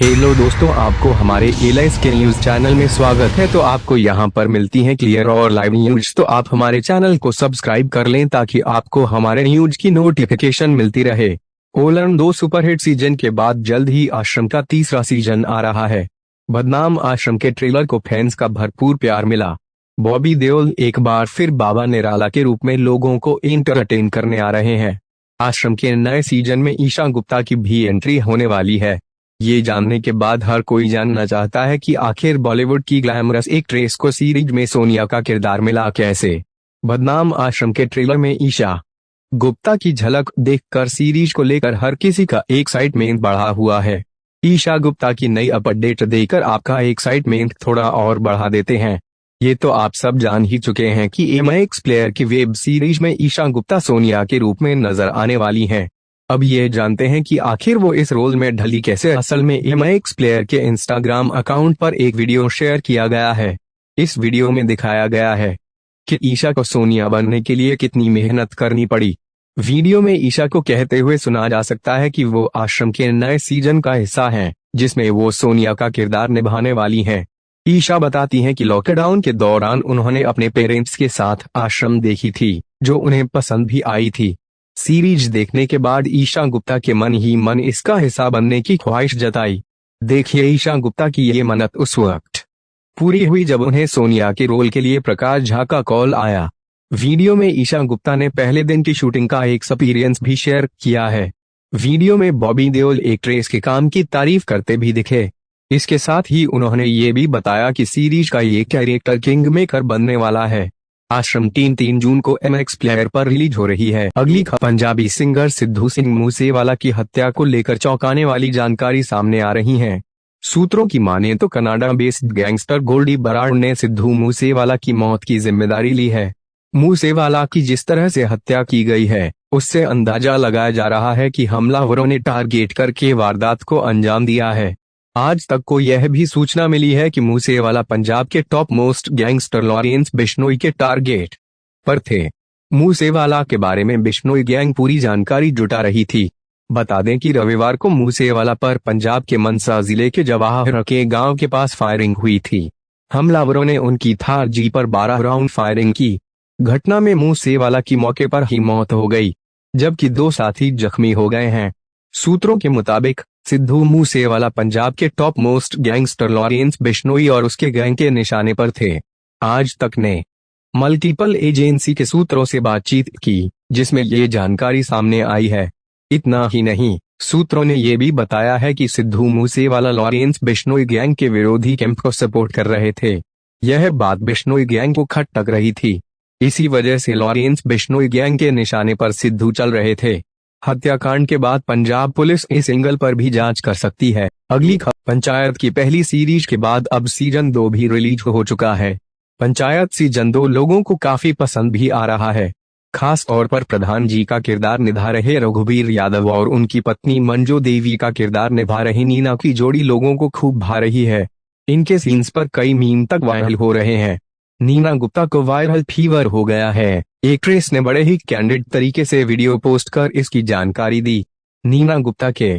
Hello दोस्तों, आपको हमारे एलाइस के न्यूज चैनल में स्वागत है। तो आपको यहां पर मिलती हैं क्लियर और लाइव न्यूज। तो आप हमारे चैनल को सब्सक्राइब कर लें ताकि आपको हमारे न्यूज की नोटिफिकेशन मिलती रहे। कोलन 2 सुपरहिट सीजन के बाद जल्द ही आश्रम का तीसरा सीजन आ रहा है। बदनाम आश्रम के ट्रेलर को फैंस का भरपूर प्यार मिला। बॉबी देओल एक बार फिर बाबा निराला के रूप में लोगों को एंटरटेन करने आ रहे हैं। आश्रम के नए सीजन में ईशा गुप्ता की भी एंट्री होने वाली है। ये जानने के बाद हर कोई जानना चाहता है कि आखिर बॉलीवुड की ग्लैमरस एक्ट्रेस को सीरीज में सोनिया का किरदार मिला कैसे। बदनाम आश्रम के ट्रेलर में ईशा गुप्ता की झलक देखकर सीरीज को लेकर हर किसी का एक्साइटमेंट बढ़ा हुआ है। ईशा गुप्ता की नई अपडेट देकर आपका एक्साइटमेंट थोड़ा और बढ़ा देते हैं। ये तो आप सब जान ही चुके हैं कि एमएक्स प्लेयर की वेब सीरीज में ईशा गुप्ता सोनिया के रूप में नजर आने वाली हैं। अब ये जानते हैं कि आखिर वो इस रोल में ढली कैसे। असल में एमएक्स प्लेयर के इंस्टाग्राम अकाउंट पर एक वीडियो शेयर किया गया है। इस वीडियो में दिखाया गया है कि ईशा को सोनिया बनने के लिए कितनी मेहनत करनी पड़ी। वीडियो में ईशा को कहते हुए सुना जा सकता है कि वो आश्रम के नए सीजन का हिस्सा हैं, जिसमें वो सोनिया का किरदार निभाने वाली हैं। ईशा बताती हैं कि लॉकडाउन के दौरान उन्होंने अपने पेरेंट्स के साथ आश्रम देखी थी, जो उन्हें पसंद भी आई थी। सीरीज देखने के बाद ईशा गुप्ता के मन ही मन इसका हिस्सा बनने की ख्वाहिश जताई। देखिए ईशा गुप्ता की ये मन्नत उस वक्त पूरी हुई जब उन्हें सोनिया के रोल के लिए प्रकाश झा का कॉल आया। वीडियो में ईशा गुप्ता ने पहले दिन की शूटिंग का एक एक्सपीरियंस भी शेयर किया है। वीडियो में बॉबी देओल एक्ट्रेस के काम की तारीफ करते भी दिखे। इसके साथ ही उन्होंने ये भी बताया कि सीरीज का ये कैरेक्टर किंग मेकर बनने वाला है। आश्रम 3 जून को एमएक्स प्लेयर पर रिलीज हो रही है। अगली खबर पंजाबी सिंगर सिद्धू सिंह मूसेवाला की हत्या को लेकर चौंकाने वाली जानकारी सामने आ रही है। सूत्रों की माने तो Canada based gangster Goldy Brar ने सिद्धू मूसेवाला की मौत की जिम्मेदारी ली है। मूसेवाला की जिस तरह से हत्या की गई है, उससे अंदाजा लगाया जा रहा है कि हमलावरों ने टारगेट करके वारदात को अंजाम दिया है। आज तक को यह भी सूचना मिली है कि मूसेवाला पंजाब के top most gangster Lawrence Bishnoi के टारगेट पर थे। मूसेवाला के बारे में बिश्नोई गैंग पूरी जानकारी जुटा रही थी। बता दें कि रविवार को मूसेवाला पर पंजाब के मनसा जिले के जवाहर के गांव के पास फायरिंग हुई थी। हमलावरों ने उनकी थार जीप पर 12 राउंड फायरिंग की। घटना में मूसेवाला की मौके पर ही मौत हो गई, जबकि 2 साथी जख्मी हो गए हैं। सूत्रों के मुताबिक सिद्धू मूसेवाला पंजाब के top most gangster Lawrence Bishnoi और उसके गैंग के निशाने पर थे। आज तक ने मल्टीपल एजेंसी के सूत्रों से बातचीत की, जिसमें ये जानकारी सामने आई है। इतना ही नहीं, सूत्रों ने यह भी बताया है कि सिद्धू मूसेवाला लॉरेंस बिश्नोई गैंग के विरोधी कैंप को सपोर्ट कर रहे थे। यह बात बिश्नोई गैंग को खटक रही थी। इसी वजह से लॉरेंस बिश्नोई गैंग के निशाने पर सिद्धू चल रहे थे। हत्याकांड के बाद पंजाब पुलिस इस एंगल पर भी जांच कर सकती है। अगली खबर पंचायत की पहली सीरीज के बाद अब सीजन 2 भी रिलीज हो चुका है। पंचायत सीजन 2 लोगों को काफी पसंद भी आ रहा है। खास तौर पर प्रधान जी का किरदार निभा रहे रघुवीर यादव और उनकी पत्नी मंजू देवी का किरदार निभा रही नीना की जोड़ी लोगों को खूब भा रही है। इनके सीन्स पर कई मीम तक वायरल हो रहे हैं। नीना गुप्ता को वायरल फीवर हो गया है। एक्ट्रेस ने बड़े ही कैंडिड तरीके से वीडियो पोस्ट कर इसकी जानकारी दी। नीना गुप्ता के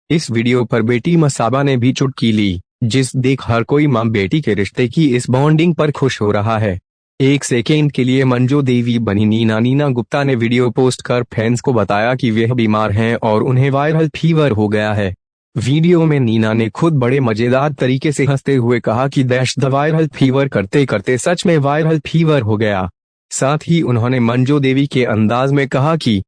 इस वीडियो पर बेटी मसाबा ने भी चुटकी ली, जिस देख हर कोई मां बेटी के रिश्ते की इस बॉन्डिंग पर खुश हो रहा है। एक सेकेंड के लिए मंजू देवी बनी नीना। नीना गुप्ता ने वीडियो पोस्ट कर फैंस को बताया कि वे बीमार हैं और उन्हें वायरल फीवर हो गया है। वीडियो में नीना ने खुद बड़े मजेदार तरीके से हंसते हुए कहा कि दैट्स द वायरल फीवर करते करते सच में वायरल फीवर हो गया। साथ ही उन्होंने मंजू देवी के अंदाज में कहा कि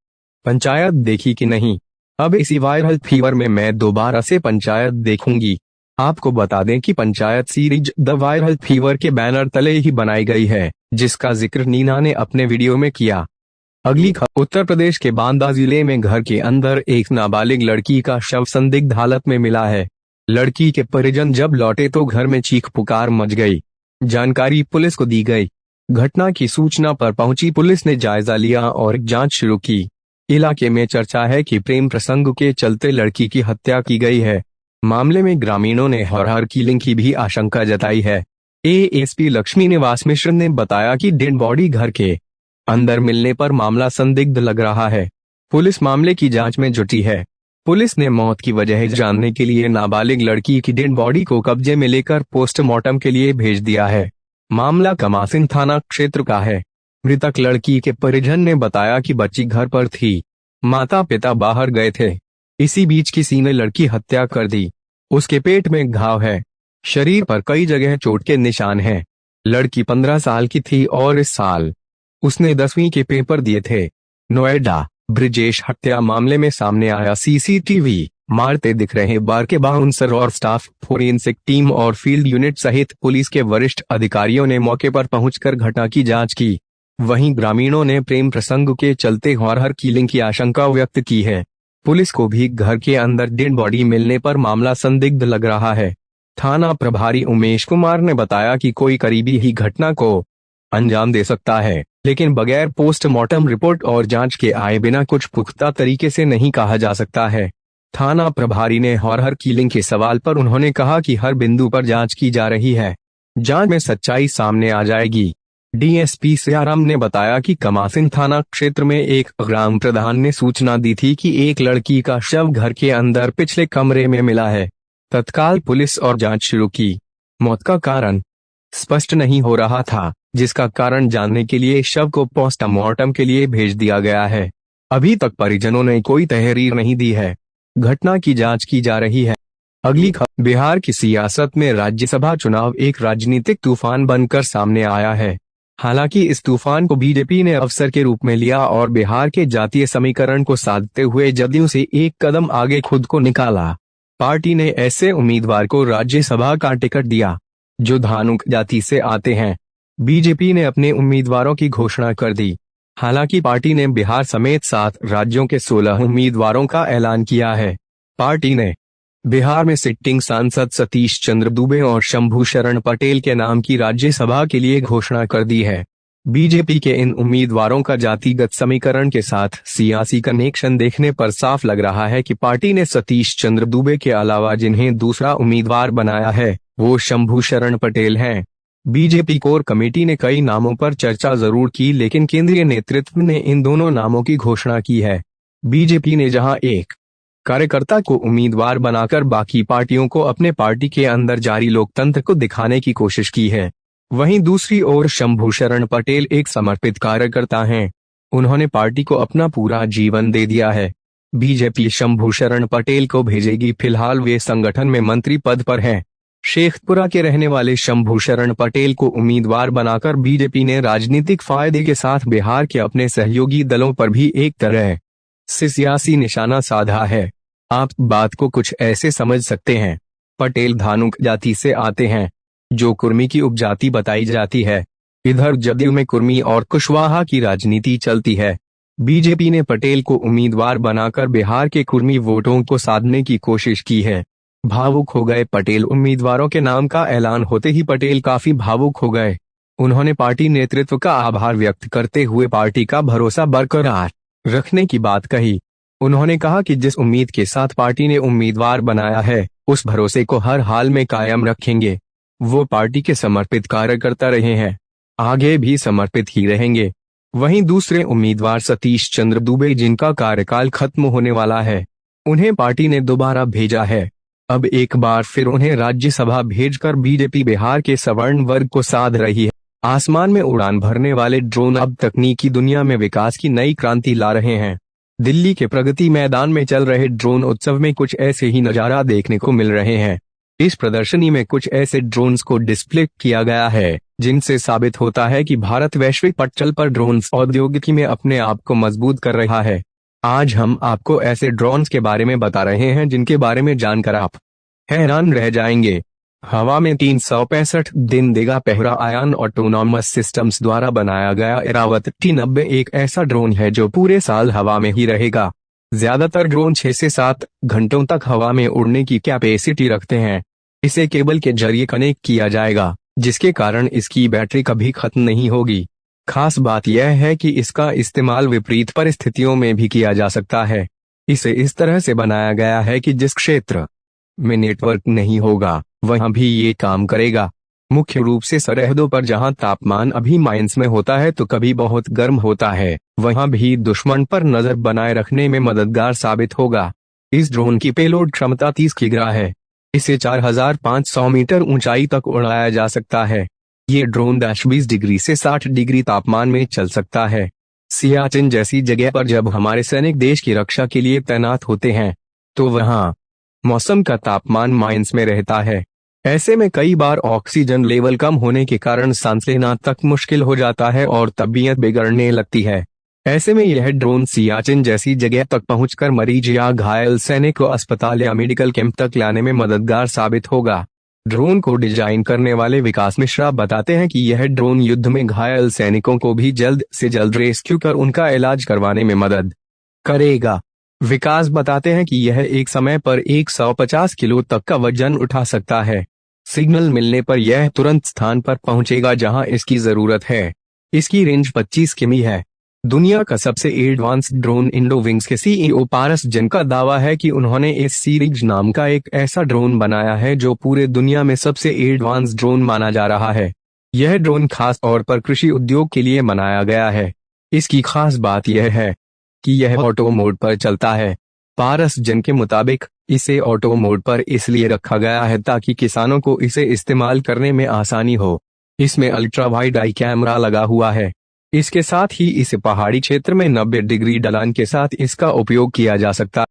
पंचायत देखी कि नहीं, अब इसी वायरल फीवर में मैं दोबारा से पंचायत देखूंगी। आपको बता दें कि panchayat series the viral fever के बैनर तले ही बनाई गई है, जिसका जिक्र नीना ने अपने वीडियो में किया। अगली खबर उत्तर प्रदेश के बांदा जिले में घर के अंदर एक नाबालिग लड़की का शव संदिग्ध हालत में मिला है। लड़की के परिजन जब लौटे तो घर में चीख पुकार मच गई। जानकारी पुलिस को दी गई। घटना की सूचना पर पहुंची पुलिस ने जायजा लिया और जांच शुरू की। इलाके में चर्चा है कि प्रेम प्रसंग के चलते लड़की की हत्या की गई है। मामले में ग्रामीणों ने हॉरर किलिंग की भी आशंका जताई है। एएसपी लक्ष्मी निवास मिश्र ने बताया कि डेड बॉडी घर के अंदर मिलने पर मामला संदिग्ध लग रहा है। पुलिस मामले की जांच में जुटी है। पुलिस ने मौत की वजह जानने के लिए नाबालिग लड़की की डेड बॉडी को कब्जे में लेकर पोस्टमार्टम के लिए भेज दिया है। मामला कमासिन थाना क्षेत्र का है। मृतक लड़की के परिजन ने बताया कि बच्ची घर पर थी, माता पिता बाहर गए थे। इसी बीच किसी ने लड़की हत्या कर दी। उसके पेट में घाव है, शरीर पर कई जगह चोट के निशान हैं। लड़की 15 साल की थी और इस साल उसने 10वीं के पेपर दिए थे। नोएडा ब्रिजेश हत्या मामले में सामने आया सीसीटीवी। मारते दिख रहे बार के बाउंसर और स्टाफ, फोरेंसिक टीम और फील्ड यूनिट सहित पुलिस के वरिष्ठ अधिकारियों ने मौके पर पहुंचकर घटना की जांच की। वहीं ग्रामीणों ने प्रेम प्रसंग के चलते हॉरर किलिंग की आशंका व्यक्त की है। पुलिस को भी घर के अंदर डेड बॉडी मिलने पर मामला संदिग्ध लग रहा है। थाना प्रभारी उमेश कुमार ने बताया कि कोई करीबी ही घटना को अंजाम दे सकता है, लेकिन बगैर पोस्टमार्टम रिपोर्ट और जांच के आए बिना कुछ पुख्ता तरीके से नहीं कहा जा सकता है। थाना प्रभारी ने हॉरर किलिंग के सवाल पर उन्होंने कहा कि हर बिंदु पर जांच की जा रही है, जांच में सच्चाई सामने आ जाएगी। डीएसपी सियाराम ने बताया कि कमासिन थाना क्षेत्र में एक ग्राम प्रधान ने सूचना दी थी कि एक लड़की का शव घर के अंदर पिछले कमरे में मिला है। तत्काल पुलिस और जांच शुरू की। मौत का कारण स्पष्ट नहीं हो रहा था, जिसका कारण जानने के लिए शव को पोस्टमार्टम के लिए भेज दिया गया है। अभी तक परिजनों ने कोई तहरीर नहीं दी है। घटना की जांच की जा रही है। अगली खबर, बिहार की सियासत में राज्यसभा चुनाव एक राजनीतिक तूफान बनकर सामने आया है। हालांकि इस तूफान को बीजेपी ने अवसर के रूप में लिया और बिहार के जातीय समीकरण को साधते हुए जदयू से एक कदम आगे खुद को निकाला। पार्टी ने ऐसे उम्मीदवार को राज्यसभा का टिकट दिया जो धानुक जाति से आते हैं। बीजेपी ने अपने उम्मीदवारों की घोषणा कर दी। हालांकि पार्टी ने बिहार समेत 7 राज्यों के 16 उम्मीदवारों का ऐलान किया है। पार्टी ने बिहार में सिटिंग सांसद सतीश चंद्र दुबे और शंभू शरण पटेल के नाम की राज्यसभा के लिए घोषणा कर दी है। बीजेपी के इन उम्मीदवारों का जातिगत समीकरण के साथ सियासी कनेक्शन देखने पर साफ लग रहा है कि पार्टी ने सतीश चंद्र दुबे के अलावा जिन्हें दूसरा उम्मीदवार बनाया है वो शंभू शरण पटेल हैं। बीजेपी कोर कमेटी ने कई नामों पर चर्चा जरूर की, लेकिन केंद्रीय नेतृत्व ने इन दोनों नामों की घोषणा की है। बीजेपी ने जहां एक कार्यकर्ता को उम्मीदवार बनाकर बाकी पार्टियों को अपने पार्टी के अंदर जारी लोकतंत्र को दिखाने की कोशिश की है, वहीं दूसरी ओर शंभू शरण पटेल एक समर्पित कार्यकर्ता हैं। उन्होंने पार्टी को अपना पूरा जीवन दे दिया है। बीजेपी शंभू शरण पटेल को भेजेगी। फिलहाल वे संगठन में मंत्री पद पर हैं। शेखपुरा के रहने वाले शंभू शरण पटेल को उम्मीदवार बनाकर बीजेपी ने राजनीतिक फायदे के साथ बिहार के अपने सहयोगी दलों पर भी एक तरह से सियासी निशाना साधा है। आप बात को कुछ ऐसे समझ सकते हैं। पटेल धानुक जाति से आते हैं, जो कुर्मी की उपजाति बताई जाती है। इधर जदयू में कुर्मी और कुशवाहा की राजनीति चलती है। बीजेपी ने पटेल को उम्मीदवार बनाकर बिहार के कुर्मी वोटों को साधने की कोशिश की है। भावुक हो गए पटेल। उम्मीदवारों के नाम का ऐलान होते ही पटेल काफी भावुक हो गए। उन्होंने पार्टी नेतृत्व का आभार व्यक्त करते हुए पार्टी का भरोसा बरकरार रखने की बात कही। उन्होंने कहा कि जिस उम्मीद के साथ पार्टी ने उम्मीदवार बनाया है, उस भरोसे को हर हाल में कायम रखेंगे। वो पार्टी के समर्पित कार्यकर्ता रहे हैं, आगे भी समर्पित ही रहेंगे। वहीं दूसरे उम्मीदवार सतीश चंद्र दुबे, जिनका कार्यकाल खत्म होने वाला है, उन्हें पार्टी ने दोबारा भेजा है। अब एक बार फिर उन्हें राज्यसभा भेजकर बीजेपी बिहार के सवर्ण वर्ग को साध रही है। आसमान में उड़ान भरने वाले ड्रोन अब तकनीकी दुनिया में विकास की नई क्रांति ला रहे हैं। दिल्ली के प्रगति मैदान में चल रहे ड्रोन उत्सव में कुछ ऐसे ही नजारा देखने को मिल रहे हैं। इस प्रदर्शनी में कुछ ऐसे ड्रोन्स को डिस्प्ले किया गया है जिनसे साबित होता है कि भारत वैश्विक पटल पर ड्रोन्स औद्योगिकी में अपने आप को मजबूत कर रहा है। आज हम आपको ऐसे ड्रोन्स के बारे में बता रहे हैं जिनके बारे में जानकर आप हैरान रह जाएंगे। हवा में 365 दिन देगा पहरा। आयन ऑटोनॉमस सिस्टम्स द्वारा बनाया गया एरावत T90 एक ऐसा ड्रोन है जो पूरे साल हवा में ही रहेगा। ज्यादातर ड्रोन 6 से 7 घंटों तक हवा में उड़ने की कैपेसिटी रखते हैं। इसे केबल के जरिए कनेक्ट किया जाएगा, जिसके कारण इसकी बैटरी कभी खत्म नहीं होगी। खास बात यह है कि इसका इस्तेमाल विपरीत परिस्थितियों में भी किया जा सकता है। इसे इस तरह से बनाया गया है कि जिस क्षेत्र में नेटवर्क नहीं होगा वहां भी ये काम करेगा। मुख्य रूप से सरहदों पर जहां तापमान अभी माइनस में होता है तो कभी बहुत गर्म होता है, वहां भी दुश्मन पर नजर बनाए रखने में मददगार साबित होगा। इस ड्रोन की पेलोड क्षमता 30 किग्रा है। इसे 4500 मीटर ऊंचाई तक उड़ाया जा सकता है। ये ड्रोन 20 डिग्री से 60 डिग्री तापमान में चल सकता है। सियाचिन जैसी जगह पर जब हमारे सैनिक देश की रक्षा के लिए तैनात होते हैं तो वहाँ मौसम का तापमान माइनस में रहता है। ऐसे में कई बार ऑक्सीजन लेवल कम होने के कारण सांस लेना तक मुश्किल हो जाता है और तबीयत बिगड़ने लगती है। ऐसे में यह ड्रोन सियाचिन जैसी जगह तक पहुंचकर मरीज या घायल सैनिक को अस्पताल या मेडिकल कैंप तक लाने में मददगार साबित होगा। ड्रोन को डिजाइन करने वाले विकास मिश्रा बताते हैं कि यह ड्रोन युद्ध में घायल सैनिकों को भी जल्द से जल्द रेस्क्यू कर उनका इलाज करवाने में मदद करेगा। विकास बताते हैं कि यह एक समय पर 150 किलो तक का वजन उठा सकता है। सिग्नल मिलने पर यह तुरंत स्थान पर पहुंचेगा जहां इसकी जरूरत है। इसकी रेंज 25 किमी है। दुनिया का सबसे एडवांस ड्रोन इंडोविंग्स के सीईओ पारस जन का दावा है कि उन्होंने इस सीरीज नाम का एक ऐसा ड्रोन बनाया है जो पूरे दुनिया में सबसे एडवांस ड्रोन माना जा रहा है। यह ड्रोन खास तौर पर कृषि उद्योग के लिए बनाया गया है। इसकी खास बात यह है कि यह ऑटो मोड पर चलता है। पारस जन के मुताबिक इसे ऑटो मोड पर इसलिए रखा गया है ताकि किसानों को इसे इस्तेमाल करने में आसानी हो। इसमें अल्ट्रा वाइड आई कैमरा लगा हुआ है। इसके साथ ही इसे पहाड़ी क्षेत्र में 90 डिग्री ढलान के साथ इसका उपयोग किया जा सकता।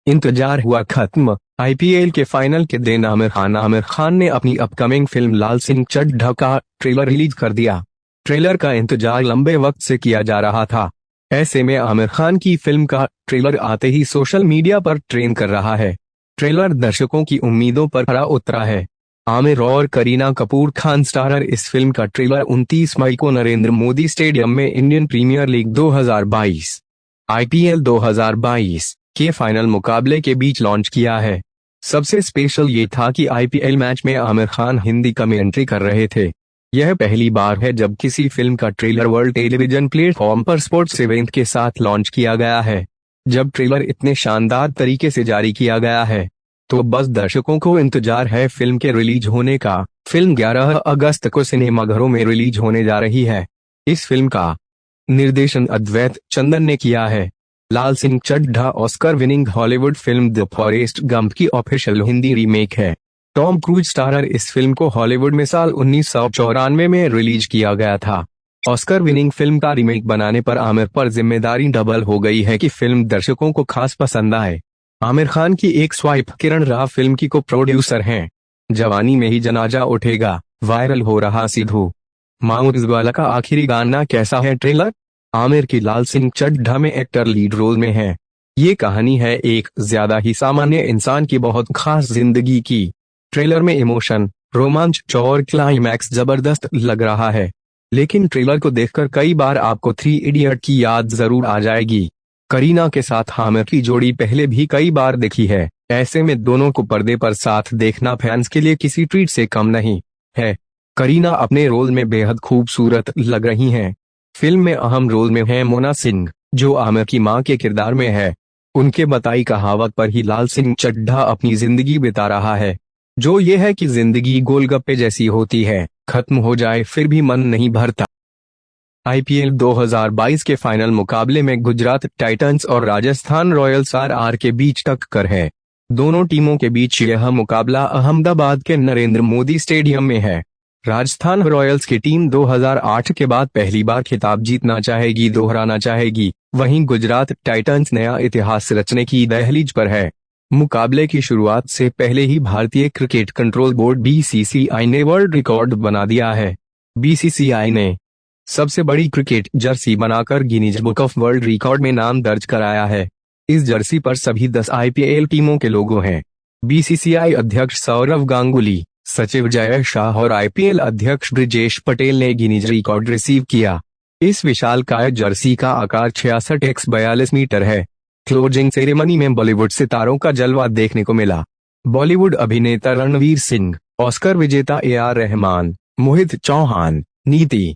इंतजार हुआ खत्म। आईपीएल के फाइनल के दिन आमिर खान ने अपनी अपकमिंग फिल्म लाल सिंह चड्ढा का ट्रेलर रिलीज कर दिया। ट्रेलर का इंतजार लंबे वक्त से किया जा रहा था। ऐसे में आमिर खान की फिल्म का ट्रेलर आते ही सोशल मीडिया पर ट्रेंड कर रहा है। ट्रेलर दर्शकों की उम्मीदों पर खरा उतरा है। आमिर और करीना कपूर खान स्टारर इस फिल्म का ट्रेलर 29 मई को नरेंद्र मोदी स्टेडियम में इंडियन प्रीमियर लीग 2022 आईपीएल 2022 के फाइनल मुकाबले के बीच लॉन्च किया है। सबसे स्पेशल ये था कि आईपीएल मैच में आमिर खान हिंदी कमेंट्री कर रहे थे। यह पहली बार है जब किसी फिल्म का ट्रेलर वर्ल्ड टेलीविजन प्लेटफॉर्म पर स्पोर्ट्स इवेंट के साथ लॉन्च किया गया है। जब ट्रेलर इतने शानदार तरीके से जारी किया गया है तो बस दर्शकों को इंतजार है फिल्म के रिलीज होने का। फिल्म 11 अगस्त को सिनेमाघरों में रिलीज होने जा रही है। इस फिल्म का निर्देशन अद्वैत चंदन ने किया है। Laal Singh Chaddha Oscar winning Hollywood film the Forrest Gump की ऑफिशियल हिंदी रीमेक है। टॉम क्रूज स्टारर इस फिल्म को हॉलीवुड में साल 1994 में रिलीज किया गया था। ऑस्कर विनिंग फिल्म का रीमेक बनाने पर आमिर पर जिम्मेदारी डबल हो गई है कि फिल्म दर्शकों को खास पसंद आए। आमिर खान की एक स्वाइप किरण राव फिल्म की को प्रोड्यूसर हैं। जवानी में ही जनाजा उठेगा वायरल हो रहा सिद्धू माउज़वाला का आखिरी गाना कैसा है ट्रेलर। आमिर की लाल सिंह चड्ढा में एक्टर लीड रोल में है। ये कहानी है एक ज्यादा ही सामान्य इंसान की बहुत खास जिंदगी की। ट्रेलर में इमोशन, रोमांच और क्लाइमैक्स जबरदस्त लग रहा है। लेकिन ट्रेलर को देखकर कई बार आपको 3 इडियट की याद जरूर आ जाएगी। करीना के साथ आमिर की जोड़ी पहले भी कई बार देखी है। ऐसे में दोनों को पर्दे पर साथ देखना फैंस के लिए किसी ट्रीट से कम नहीं है। करीना अपने रोल में बेहद खूबसूरत लग रही हैं। फिल्म में अहम रोल में है मोना सिंह जो आमिर की मां के किरदार में है। उनके बताई कहावत पर ही लाल सिंह चड्ढा अपनी जिंदगी बिता रहा है, जो ये है कि जिंदगी गोलगप्पे जैसी होती है, खत्म हो जाए फिर भी मन नहीं भरता। आईपीएल 2022 के फाइनल मुकाबले में गुजरात टाइटंस और राजस्थान रॉयल्स आरआर के बीच टक्कर है। दोनों टीमों के बीच यह मुकाबला अहमदाबाद के नरेंद्र मोदी स्टेडियम में है। राजस्थान रॉयल्स की टीम 2008 के बाद पहली बार खिताब जीतना चाहेगी, दोहराना चाहेगी। वहीं गुजरात टाइटंस नया इतिहास रचने की दहलीज पर है। मुकाबले की शुरुआत से पहले ही भारतीय क्रिकेट कंट्रोल बोर्ड बीसीसीआई ने वर्ल्ड रिकॉर्ड बना दिया है। बीसीसीआई ने सबसे बड़ी क्रिकेट जर्सी बनाकर Guinness book of world record में नाम दर्ज कराया है। इस जर्सी पर सभी 10 आईपीएल टीमों के लोगो हैं। बीसीसीआई अध्यक्ष सौरव गांगुली, सचिव जय शाह और आईपीएल अध्यक्ष ब्रिजेश पटेल ने गिनीज रिकॉर्ड रिसीव किया। इस विशालकाय जर्सी का आकार 66x42 मीटर है। क्लोजिंग सेरेमनी में बॉलीवुड सितारों का जलवा देखने को मिला। बॉलीवुड अभिनेता रणवीर सिंह, ऑस्कर विजेता AR रहमान, मोहित चौहान, नीति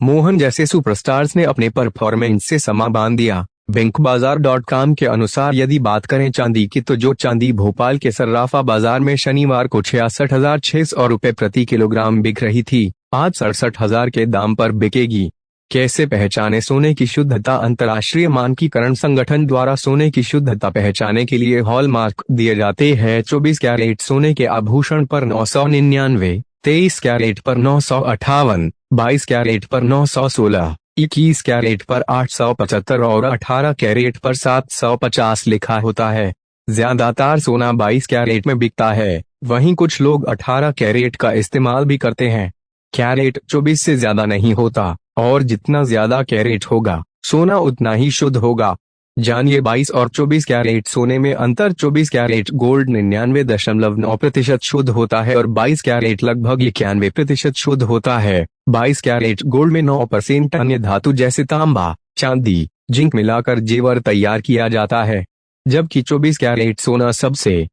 मोहन जैसे सुपरस्टार्स ने अपने परफॉर्मेंस से समा बांध दिया। बैंकबाजार.com के अनुसार यदि बात करें चांदी की तो जो चांदी भोपाल के सर्राफा बाजार में शनिवार को 66,600 रुपए प्रति किलोग्राम बिक रही थी, आज 67,000 के दाम पर बिकेगी। कैसे पहचाने सोने की शुद्धता। अंतर्राष्ट्रीय मानकीकरण संगठन द्वारा सोने की शुद्धता पहचाने के लिए हॉलमार्क दिए जाते हैं। 24 कैरेट सोने के आभूषण पर 999, 23 कैरेट पर 958, 22 कैरेट पर 916, 21 कैरेट पर 875 और 18 कैरेट पर 750 लिखा होता है। ज्यादातर सोना 22 कैरेट में बिकता है, वहीं कुछ लोग 18 कैरेट का इस्तेमाल भी करते हैं। कैरेट 24 से ज्यादा नहीं होता, और जितना ज्यादा कैरेट होगा सोना उतना ही शुद्ध होगा। जानिए 22 और 24 कैरेट सोने में अंतर। 24 कैरेट गोल्ड 99.9% शुद्ध होता है और 22 कैरेट लगभग 91% शुद्ध होता है। 22 कैरेट गोल्ड में 9% अन्य धातु जैसे तांबा, चांदी, जिंक मिलाकर जेवर तैयार किया जाता है, जबकि 24 कैरेट सोना सबसे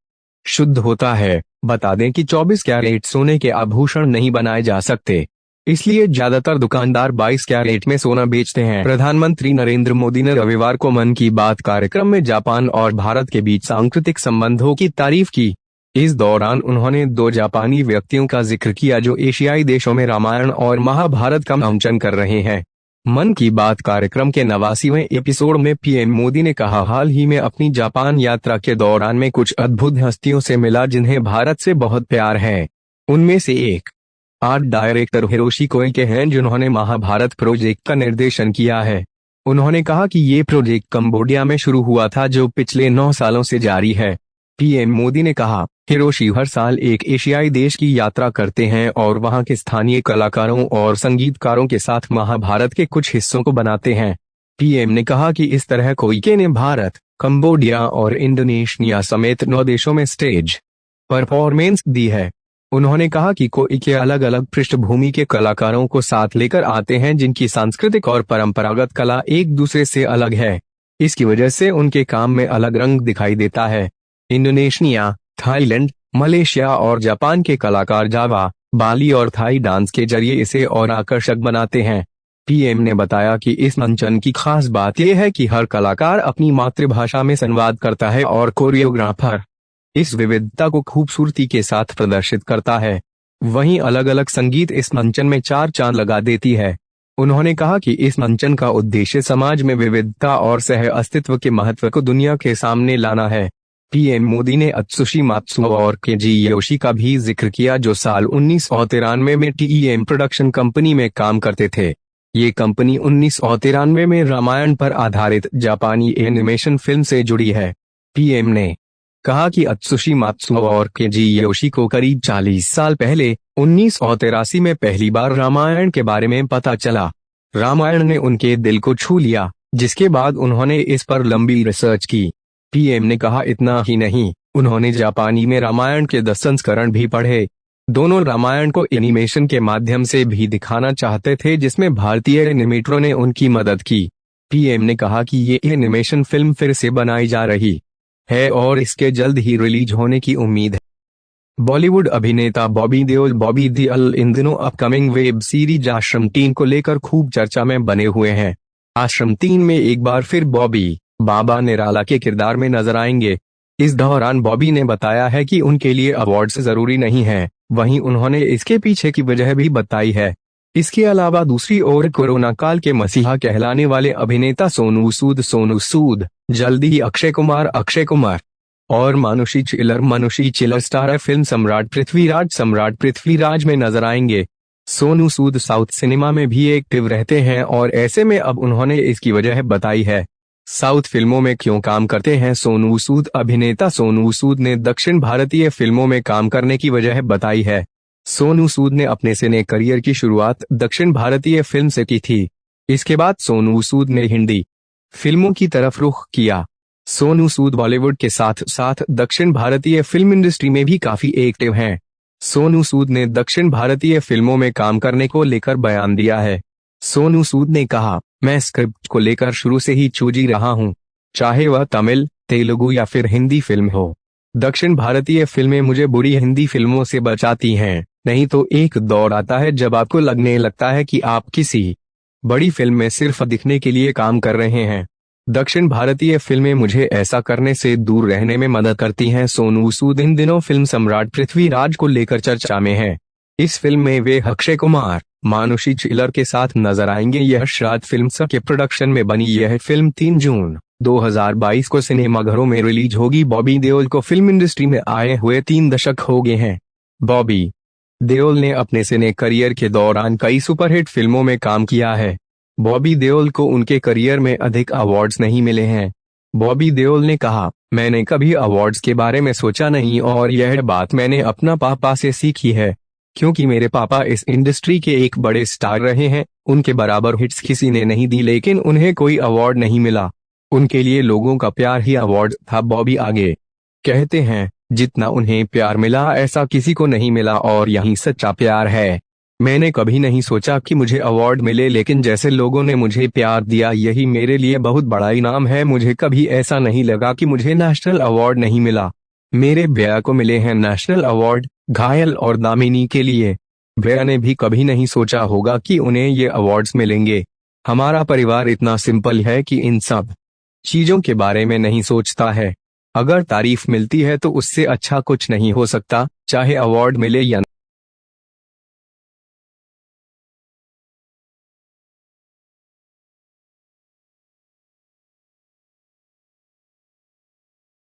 शुद्ध होता है। बता दें कि 24 कैरेट सोने के आभूषण नहीं बनाए जा सकते, इसलिए ज्यादातर दुकानदार 22 कैरेट में सोना बेचते हैं। प्रधानमंत्री नरेंद्र मोदी ने रविवार को मन की बात कार्यक्रम में जापान और भारत के बीच सांस्कृतिक संबंधों की तारीफ की। इस दौरान उन्होंने 2 जापानी व्यक्तियों का जिक्र किया जो एशियाई देशों में रामायण और महाभारत का मंचन कर रहे हैं। मन की बात कार्यक्रम के 89वें एपिसोड में पीएम मोदी ने कहा, हाल ही में अपनी जापान यात्रा के दौरान में कुछ अद्भुत हस्तियों से मिला जिन्हें भारत से बहुत प्यार है। उनमें से एक आर्ट डायरेक्टर हिरोशी कोइके हैं, जिन्होंने महाभारत प्रोजेक्ट का निर्देशन किया है। उन्होंने कहा कि ये प्रोजेक्ट कंबोडिया में शुरू हुआ था, जो पिछले 9 सालों से जारी है। पीएम मोदी ने कहा, हिरोशी हर साल एक एशियाई देश की यात्रा करते हैं और वहां के स्थानीय कलाकारों और संगीतकारों के साथ महाभारत के कुछ हिस्सों को बनाते हैं। पीएम ने कहा कि इस तरह कोइके ने भारत, कंबोडिया और इंडोनेशिया समेत 9 देशों में स्टेज परफॉर्मेंस दी है। उन्होंने कहा कि कोइके अलग अलग पृष्ठभूमि के कलाकारों को साथ लेकर आते हैं, जिनकी सांस्कृतिक और परंपरागत कला एक दूसरे से अलग है। इसकी वजह से उनके काम में अलग रंग दिखाई देता है। इंडोनेशिया, थाईलैंड, मलेशिया और जापान के कलाकार जावा, बाली और थाई डांस के जरिए इसे और आकर्षक बनाते हैं। पीएम ने बताया कि इस मंचन की खास बात यह है कि हर कलाकार अपनी मातृभाषा में संवाद करता है और कोरियोग्राफर इस विविधता को खूबसूरती के साथ प्रदर्शित करता है। वहीं अलग अलग संगीत इस मंचन में 4 चांद लगा देती है। उन्होंने कहा कि इस मंचन का उद्देश्य समाज में विविधता और सह अस्तित्व के महत्व को दुनिया के सामने लाना है। पीएम मोदी ने अत्सुशी मात्सुओ और केजी योशी का भी जिक्र किया, जो साल 1993 में टीईएम प्रोडक्शन कंपनी में काम करते थे। ये कंपनी 1993 में रामायण पर आधारित जापानी एनिमेशन फिल्म से जुड़ी है। पीएम ने कहा कि अत्सुशी मात्सुओ और केजी योशी को करीब 40 साल पहले 1983 में पहली बार रामायण के बारे में पता चला। रामायण ने उनके दिल को छू लिया, जिसके बाद उन्होंने इस पर लंबी रिसर्च की। पीएम ने कहा, इतना ही नहीं, उन्होंने जापानी में रामायण के 10 संस्करण भी पढ़े। दोनों रामायण को एनिमेशन के माध्यम से भी दिखाना चाहते थे, जिसमें भारतीय एनिमेटरों ने उनकी मदद की। पीएम ने कहा कि ये एनिमेशन फिल्म फिर से बनाई जा रही है और इसके जल्द ही रिलीज होने की उम्मीद है। बॉलीवुड अभिनेता बॉबी देओल इन दिनों अपकमिंग वेब सीरीज आश्रम 3 को लेकर खूब चर्चा में बने हुए हैं। आश्रम 3 में एक बार फिर बॉबी बाबा निराला के किरदार में नजर आएंगे। इस दौरान बॉबी ने बताया है कि उनके लिए अवार्ड्स जरूरी नहीं है, वहीं उन्होंने इसके पीछे की वजह भी बताई है। इसके अलावा दूसरी ओर कोरोना काल के मसीहा कहलाने वाले अभिनेता सोनू सूद जल्दी ही अक्षय कुमार और मानुषी चिल्लर स्टार फिल्म सम्राट पृथ्वीराज में नजर आएंगे। सोनू सूद साउथ सिनेमा में भी एक्टिव रहते हैं और ऐसे में अब उन्होंने इसकी वजह बताई है। साउथ फिल्मों में क्यों काम करते हैं सोनू सूद? अभिनेता सोनू सूद ने दक्षिण भारतीय फिल्मों में काम करने की वजह बताई है। सोनू सूद ने अपने सिने करियर की शुरुआत दक्षिण भारतीय फिल्म से की थी। इसके बाद सोनू सूद ने हिंदी फिल्मों की तरफ रुख किया। सोनू सूद बॉलीवुड के साथ साथ दक्षिण भारतीय फिल्म इंडस्ट्री में भी काफी एक्टिव हैं। सोनू सूद ने दक्षिण भारतीय फिल्मों में काम करने को लेकर बयान दिया है। सोनू सूद ने कहा, मैं स्क्रिप्ट को लेकर शुरू से ही चूजी रहा हूं, चाहे वह तमिल, तेलुगु या फिर हिंदी फिल्म हो। दक्षिण भारतीय फिल्में मुझे बुरी हिंदी फिल्मों से बचाती हैं, नहीं तो एक दौर आता है जब आपको लगने लगता है कि आप किसी बड़ी फिल्म में सिर्फ दिखने के लिए काम कर रहे हैं। दक्षिण भारतीय फिल्में मुझे ऐसा करने से दूर रहने में मदद करती हैं। सोनू सूद इन दिनों फिल्म सम्राट पृथ्वीराज को लेकर चर्चा में हैं। इस फिल्म में वे अक्षय कुमार, मानुषी चिल्लर के साथ नजर आएंगे। यह श्राद्ध फिल्म्स के प्रोडक्शन में बनी यह फिल्म 3 जून 2022 को सिनेमाघरों में रिलीज होगी। बॉबी देओल को फिल्म इंडस्ट्री में आए हुए 3 दशक हो गए हैं। बॉबी देओल ने अपने सिने करियर के दौरान कई सुपरहिट फिल्मों में काम किया है। बॉबी देओल को उनके करियर में अधिक अवार्ड्स नहीं मिले हैं। बॉबी देओल ने कहा, मैंने कभी अवार्ड्स के बारे में सोचा नहीं और यह बात मैंने अपना पापा से सीखी है, क्योंकि मेरे पापा इस इंडस्ट्री के एक बड़े स्टार रहे हैं। उनके बराबर हिट्स किसी ने नहीं दी, लेकिन उन्हें कोई अवार्ड नहीं मिला। उनके लिए लोगों का प्यार ही अवार्ड था। बॉबी आगे कहते हैं, जितना उन्हें प्यार मिला ऐसा किसी को नहीं मिला और यही सच्चा प्यार है। मैंने कभी नहीं सोचा कि मुझे अवार्ड मिले, लेकिन जैसे लोगों ने मुझे प्यार दिया यही मेरे लिए बहुत बड़ा इनाम है। मुझे कभी ऐसा नहीं लगा कि मुझे नेशनल अवार्ड नहीं मिला। मेरे भैया को मिले हैं नेशनल अवार्ड, घायल और दामिनी के लिए। भैया ने भी कभी नहीं सोचा होगा कि उन्हें ये अवार्ड्स मिलेंगे। हमारा परिवार इतना सिंपल है कि इन सब चीजों के बारे में नहीं सोचता है। अगर तारीफ मिलती है तो उससे अच्छा कुछ नहीं हो सकता, चाहे अवार्ड मिले या